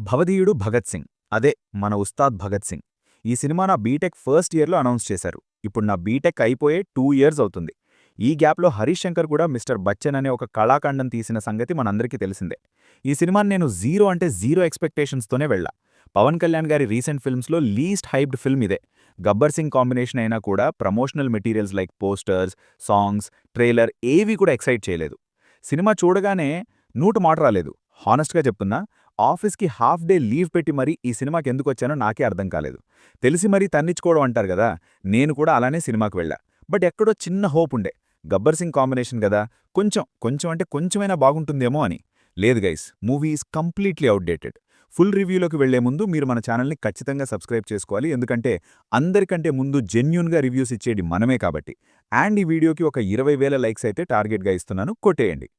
భవధీయుడు భగత్ సింగ్, అదే మన ఉస్తాద్ భగత్ సింగ్. ఈ సినిమా నా బీటెక్ ఫస్ట్ ఇయర్లో అనౌన్స్ చేశారు. ఇప్పుడు నా బీటెక్ అయిపోయే 2 ఇయర్స్ అవుతుంది. ఈ గ్యాప్లో హరీష్ శంకర్ కూడా మిస్టర్ బచ్చన్ అనే ఒక కళాఖండం తీసిన సంగతి మనందరికీ తెలిసిందే. ఈ సినిమాని నేను జీరో అంటే జీరో ఎక్స్పెక్టేషన్స్తోనే వెళ్ళా. పవన్ కళ్యాణ్ గారి రీసెంట్ ఫిల్మ్స్లో లీస్ట్ హైప్డ్ ఫిల్మ్ ఇదే. గబ్బర్ సింగ్ కాంబినేషన్ అయినా కూడా promotional materials like posters, songs, trailer ఏవీ కూడా ఎక్సైట్ చేయలేదు. సినిమా చూడగానే నూట మాట రాలేదు. హానెస్ట్గా చెప్తున్నా, ఆఫీస్కి హాఫ్ డే లీవ్ పెట్టి మరీ ఈ సినిమాకి ఎందుకొచ్చానో నాకే అర్థం కాలేదు. తెలిసి మరీ తన్నిచ్చుకోవడం అంటారు కదా, నేను కూడా అలానే సినిమాకు వెళ్ళా. బట్ ఎక్కడో చిన్న హోప్ ఉండే, గబ్బర్ సింగ్ కాంబినేషన్ కదా, కొంచెం అంటే కొంచెమైనా బాగుంటుందేమో అని. లేదు guys, movie is completely outdated. Full రివ్యూలోకి వెళ్లే ముందు మీరు మన ఛానల్ని ఖచ్చితంగా సబ్స్క్రైబ్ చేసుకోవాలి, ఎందుకంటే అందరికంటే ముందు జెన్యూన్గా రివ్యూస్ ఇచ్చేది మనమే కాబట్టి. అండ్ ఈ వీడియోకి ఒక 20,000 లైక్స్ అయితే టార్గెట్గా ఇస్తున్నాను, కొట్టేయండి.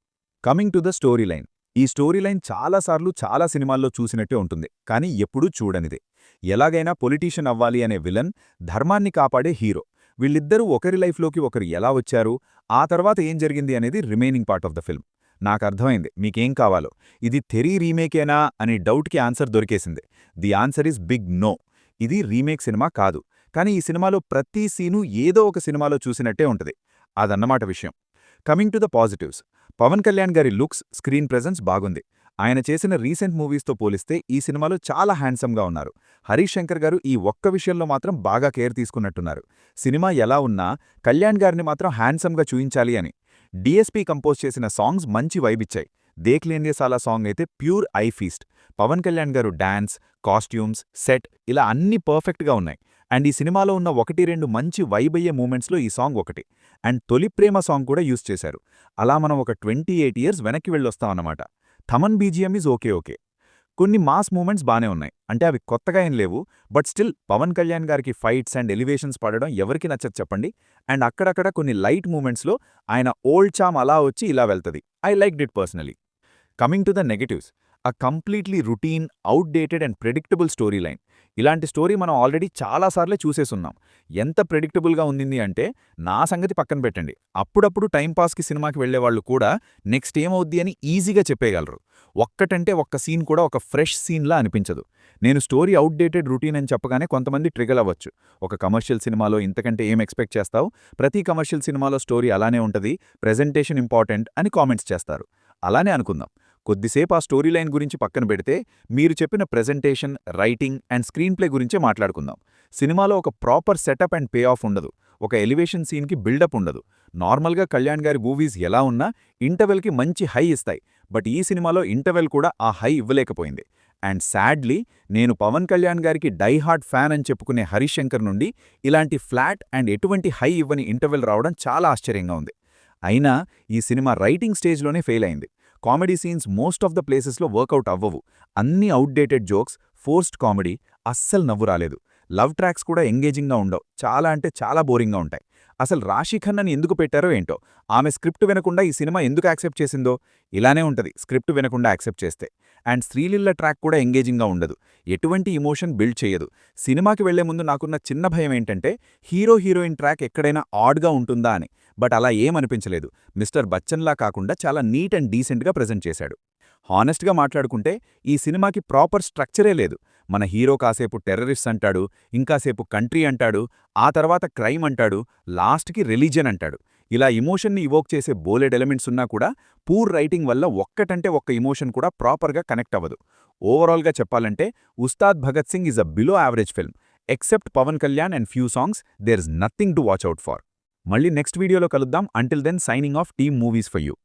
Coming to the story line. ఈ స్టోరీ లైన్ చాలాసార్లు చాలా సినిమాల్లో చూసినట్టే ఉంటుంది, కానీ ఎప్పుడూ చూడనిదే. ఎలాగైనా పొలిటీషియన్ అవ్వాలి అనే విలన్, ధర్మాన్ని కాపాడే హీరో, వీళ్ళిద్దరూ ఒకరి లైఫ్లోకి ఒకరు ఎలా వచ్చారు, ఆ తర్వాత ఏం జరిగింది అనేది remaining part of the film. నాకర్థమైంది మీకేం కావాలో. ఇది తెరీ రీమేకేనా అని డౌట్కి ఆన్సర్ దొరికేసింది. The answer is big no. ఇది రీమేక్ సినిమా కాదు, కానీ ఈ సినిమాలో ప్రతి సీను ఏదో ఒక సినిమాలో చూసినట్టే ఉంటుంది. అదన్నమాట విషయం. Coming to the positives. Pawan Kalyan గారి లుక్స్, స్క్రీన్ ప్రెజెన్స్ బాగుంది. ఆయన చేసిన రీసెంట్ మూవీస్తో పోలిస్తే ఈ సినిమాలో చాలా హ్యాండ్సమ్గా ఉన్నారు. హరీష్ శంకర్ గారు ఈ ఒక్క విషయంలో మాత్రం బాగా కేర్ తీసుకున్నట్టున్నారు. సినిమా ఎలా ఉన్నా కళ్యాణ్ గారిని మాత్రం హ్యాండ్సమ్గా చూయించాలి అని. డిఎస్పీ కంపోజ్ చేసిన సాంగ్స్ మంచి వైబిచ్చాయి. దేఖ్ లేంగే సాలా సాంగ్ అయితే pure eye feast. Pawan Kalyan గారు డాన్స్, కాస్ట్యూమ్స్, సెట్ ఇలా అన్నీ పర్ఫెక్ట్గా ఉన్నాయి. అండ్ ఈ సినిమాలో ఉన్న 1-2 మంచి వైబ్ అయ్యే మూమెంట్స్లో ఈ సాంగ్ ఒకటి. అండ్ తొలి ప్రేమ సాంగ్ కూడా యూజ్ చేశారు. అలా మనం ఒక 28 ఇయర్స్ వెనక్కి వెళ్ళొస్తామన్నమాట. Thaman BGM is okay. కొన్ని మాస్ మూమెంట్స్ బానే ఉన్నాయి, అంటే అవి కొత్తగా ఏం లేవు. బట్ స్టిల్ పవన్ కళ్యాణ్ గారికి ఫైట్స్ అండ్ ఎలివేషన్స్ పడడం ఎవరికి నచ్చదు చెప్పండి. అండ్ అక్కడక్కడ కొన్ని లైట్ మూమెంట్స్లో ఆయన ఓల్డ్ చామ్ అలా వచ్చి ఇలా వెళ్తది. I liked it personally. Coming to the negatives. A completely routine, outdated and predictable story line. ఇలాంటి స్టోరీ మనం ఆల్రెడీ చాలాసార్లే చూసేసున్నాం. ఎంత ప్రెడిక్టబుల్గా ఉంది అంటే నా సంగతి పక్కన పెట్టండి, అప్పుడప్పుడు టైంపాస్కి సినిమాకి వెళ్లేవాళ్లు కూడా నెక్స్ట్ ఏమవుద్ది అని ఈజీగా చెప్పేయగలరు. ఒక్కటంటే ఒక్క సీన్ కూడా ఒక ఫ్రెష్ సీన్లా అనిపించదు. నేను స్టోరీ అవుట్డేటెడ్ రొటీన్ అని చెప్పగానే కొంతమంది ట్రిగర్ అవ్వచ్చు. ఒక కమర్షియల్ సినిమాలో ఇంతకంటే ఏం ఎక్స్పెక్ట్ చేస్తావు, ప్రతి కమర్షియల్ సినిమాలో స్టోరీ అలానే ఉంటుంది, ప్రెజెంటేషన్ ఇంపార్టెంట్ అని కామెంట్స్ చేస్తారు. అలానే అనుకుందాం. కొద్దిసేపు ఆ స్టోరీ లైన్ గురించి పక్కన పెడితే మీరు చెప్పిన presentation, writing and screen play గురించే మాట్లాడుకుందాం. సినిమాలో ఒక proper setup and pay of ఉండదు. ఒక ఎలివేషన్ సీన్కి బిల్డప్ ఉండదు. నార్మల్గా కళ్యాణ్ గారి మూవీస్ ఎలా ఉన్నా ఇంటర్వెల్కి మంచి హై ఇస్తాయి. బట్ ఈ సినిమాలో ఇంటర్వెల్ కూడా ఆ హై ఇవ్వలేకపోయింది. అండ్ సాడ్లీ, నేను పవన్ కళ్యాణ్ గారికి డై హార్డ్ ఫ్యాన్ అని చెప్పుకునే హరీష్ శంకర్ నుండి ఇలాంటి ఫ్లాట్ అండ్ ఎటువంటి హై ఇవ్వని ఇంటర్వెల్ రావడం చాలా ఆశ్చర్యంగా ఉంది. అయినా ఈ సినిమా రైటింగ్ స్టేజ్లోనే ఫెయిల్ అయింది. Comedy scenes most of the ప్లేసెస్లో వర్కౌట్ అవ్వవు. అన్ని అవుట్డేటెడ్ జోక్స్, ఫోర్స్డ్ కామెడీ, అస్సలు నవ్వు రాలేదు. లవ్ ట్రాక్స్ కూడా ఎంగేజింగ్గా ఉండవు, చాలా అంటే చాలా బోరింగ్గా ఉంటాయి. అసలు రాశీ ఖన్నాని ఎందుకు పెట్టారో ఏంటో, ఆమె స్క్రిప్ట్ వినకుండా ఈ సినిమా ఎందుకు యాక్సెప్ట్ చేసిందో. ఇలానే ఉంటుంది స్క్రిప్ట్ వినకుండా యాక్సెప్ట్ చేస్తే. అండ్ శ్రీలీల ట్రాక్ కూడా ఎంగేజింగ్గా ఉండదు, ఎటువంటి ఇమోషన్ బిల్డ్ చేయదు. సినిమాకి వెళ్లే ముందు నాకున్న చిన్న భయం ఏంటంటే హీరో హీరోయిన్ ట్రాక్ ఎక్కడైనా ఆడ్గా ఉంటుందా అని. బట్ అలా ఏమనిపించలేదు. మిస్టర్ బచ్చన్లా కాకుండా చాలా నీట్ అండ్ డీసెంట్గా ప్రెజెంట్ చేశాడు. హానెస్ట్గా మాట్లాడుకుంటే ఈ సినిమాకి ప్రాపర్ స్ట్రక్చరే లేదు. మన హీరో కాసేపు టెర్రరిస్ట్ అంటాడు, ఇంకాసేపు కంట్రీ అంటాడు, ఆ తర్వాత క్రైమ్ అంటాడు, లాస్ట్కి రిలీజియన్ అంటాడు. ఇలా ఇమోషన్ని ఇవోక్ చేసే బోలెడ్ ఎలిమెంట్స్ ఉన్నా కూడా పూర్ రైటింగ్ వల్ల ఒక్కటంటే ఒక్క ఇమోషన్ కూడా ప్రాపర్గా కనెక్ట్ అవ్వదు. ఓవరాల్గా చెప్పాలంటే Ustaad Bhagat Singh is a below average film. Except Pawan Kalyan and few songs, there is nothing to watch out for. మళ్ళీ నెక్స్ట్ వీడియోలో కలుద్దాం. Until then signing off team movies for you.